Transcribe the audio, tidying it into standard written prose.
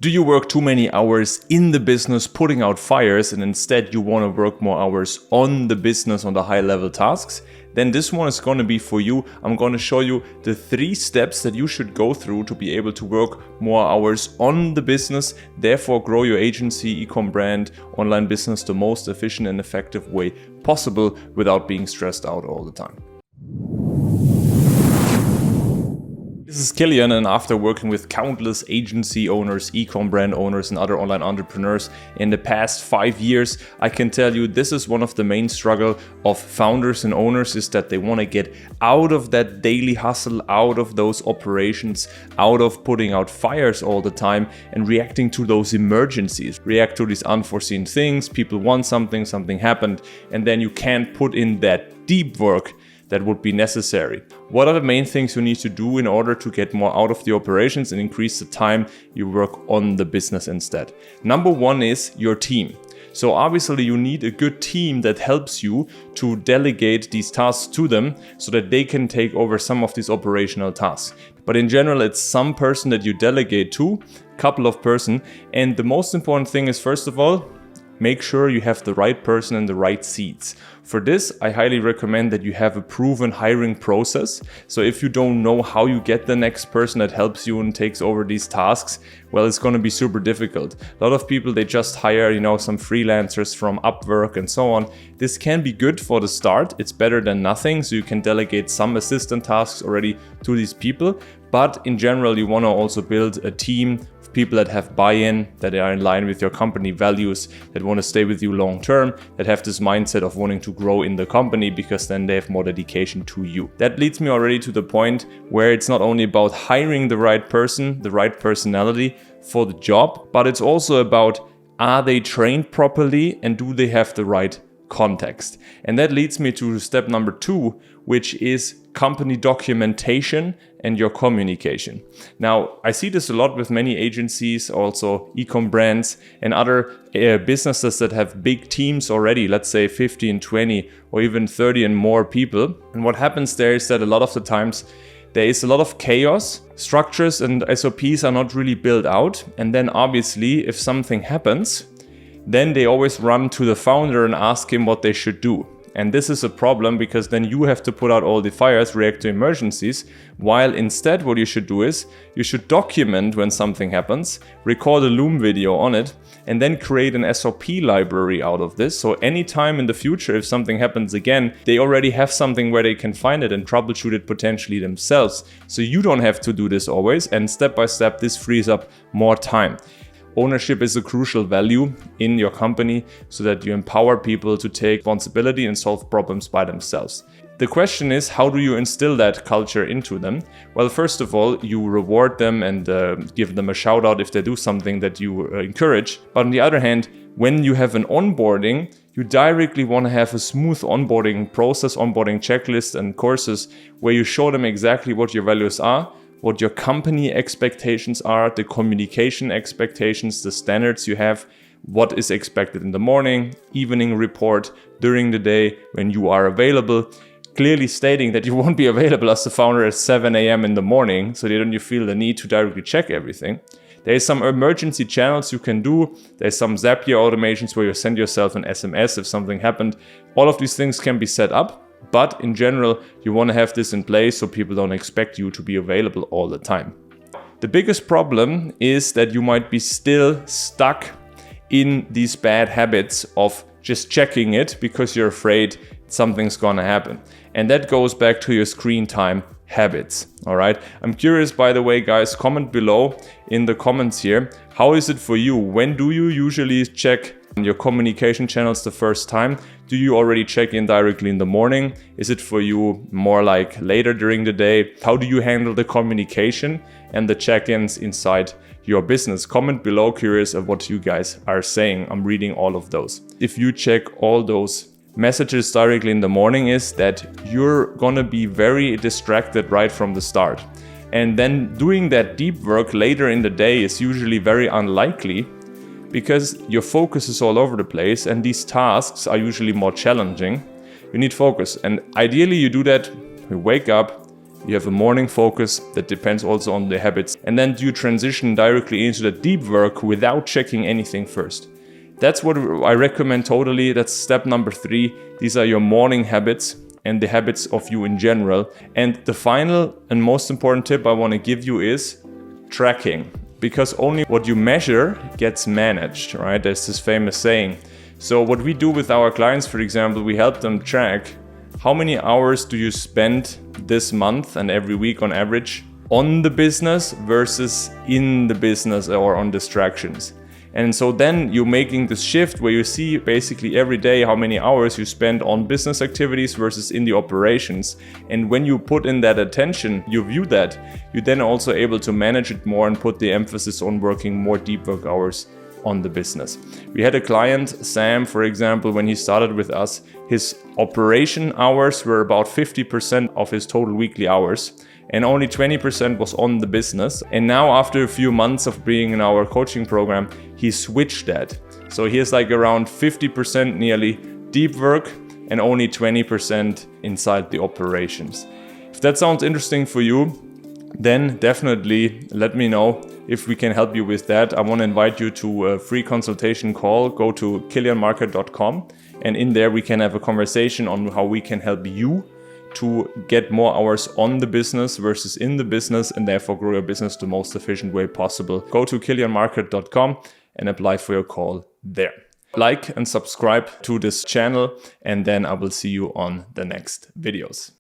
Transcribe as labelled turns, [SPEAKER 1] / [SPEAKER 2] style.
[SPEAKER 1] Do you work too many hours in the business putting out fires and instead you want to work more hours on the business, on the high level tasks? Then this one is going to be for you. I'm going to show you the 3 steps that you should go through to be able to work more hours on the business, therefore grow your agency, e-com brand, online business the most efficient and effective way possible without being stressed out all the time. This is Kilian, and after working with countless agency owners, e-com brand owners and other online entrepreneurs in the past 5 years, I can tell you this is one of the main struggle of founders and owners, is that they want to get out of that daily hustle, out of those operations, out of putting out fires all the time and reacting to those emergencies, react to these unforeseen things. People want something happened, and then you can't put in that deep work that would be necessary. What are the main things you need to do in order to get more out of the operations and increase the time you work on the business instead? Number 1 is your team. So obviously you need a good team that helps you to delegate these tasks to them so that they can take over some of these operational tasks. But in general, it's some person that you delegate to, couple of person. And the most important thing is, first of all, make sure you have the right person in the right seats. For this, I highly recommend that you have a proven hiring process. So if you don't know how you get the next person that helps you and takes over these tasks, well, it's going to be super difficult. A lot of people, they just hire, some freelancers from Upwork and so on. This can be good for the start. It's better than nothing. So you can delegate some assistant tasks already to these people. But in general, you want to also build a team of people that have buy-in, that are in line with your company values, that want to stay with you long term, that have this mindset of wanting to grow in the company, because then they have more dedication to you. That leads me already to the point where it's not only about hiring the right person, the right personality for the job, but it's also about, are they trained properly and do they have the right context? And that leads me to step number 2, which is company documentation and your communication. Now, I see this a lot with many agencies, also e-com brands and other businesses that have big teams already, let's say 15, 20 or even 30 and more people. And what happens there is that a lot of the times there is a lot of chaos. Structures and SOPs are not really built out. And then obviously, if something happens, then they always run to the founder and ask him what they should do. And this is a problem, because then you have to put out all the fires, react to emergencies, while instead what you should do is you should document when something happens, record a Loom video on it, and then create an SOP library out of this. So anytime in the future, if something happens again, they already have something where they can find it and troubleshoot it potentially themselves. So you don't have to do this always, and step by step, this frees up more time. Ownership is a crucial value in your company, so that you empower people to take responsibility and solve problems by themselves. The question is, how do you instill that culture into them? Well, first of all, you reward them and give them a shout out if they do something that you encourage. But on the other hand, when you have an onboarding, you directly want to have a smooth onboarding process, onboarding checklist and courses where you show them exactly what your values are, what your company expectations are, the communication expectations, the standards you have, what is expected in the morning, evening report, during the day when you are available, clearly stating that you won't be available as the founder at 7 a.m. in the morning, so that you feel the need to directly check everything. There's some emergency channels you can do. There's some Zapier automations where you send yourself an SMS if something happened. All of these things can be set up. But in general, you want to have this in place so people don't expect you to be available all the time. The biggest problem is that you might be still stuck in these bad habits of just checking it because you're afraid something's gonna happen. And that goes back to your screen time habits. All right. I'm curious, by the way, guys, comment below in the comments here. How is it for you? When do you usually check your communication channels the first time? Do you already check in directly in the morning? Is it for you more like later during the day? How do you handle the communication and the check-ins inside your business? Comment below, curious of what you guys are saying. I'm reading all of those. If you check all those messages directly in the morning, is that you're gonna be very distracted right from the start. And then doing that deep work later in the day is usually very unlikely, because your focus is all over the place and these tasks are usually more challenging. You need focus, and ideally you do that, you wake up, You have a morning focus that depends also on the habits. And then you transition directly into the deep work without checking anything first. That's what I recommend totally. That's step number 3. These are your morning habits and the habits of you in general. And the final and most important tip I want to give you is tracking. Because only what you measure gets managed, right? There's this famous saying. So what we do with our clients, for example, we help them track how many hours do you spend this month and every week on average on the business versus in the business or on distractions. And so then you're making this shift where you see basically every day how many hours you spend on business activities versus in the operations. And when you put in that attention, you view that, you're then also able to manage it more and put the emphasis on working more deep work hours on the business. We had a client, Sam, for example, when he started with us, his operation hours were about 50% of his total weekly hours. And only 20% was on the business. And now after a few months of being in our coaching program, he switched that. So he has like around 50% nearly deep work and only 20% inside the operations. If that sounds interesting for you, then definitely let me know if we can help you with that. I want to invite you to a free consultation call. Go to kilianmarkert.com, and in there we can have a conversation on how we can help you to get more hours on the business versus in the business, and therefore grow your business the most efficient way possible. Go to kilianmarkert.com and apply for your call there. Like and subscribe to this channel, and then I will see you on the next videos.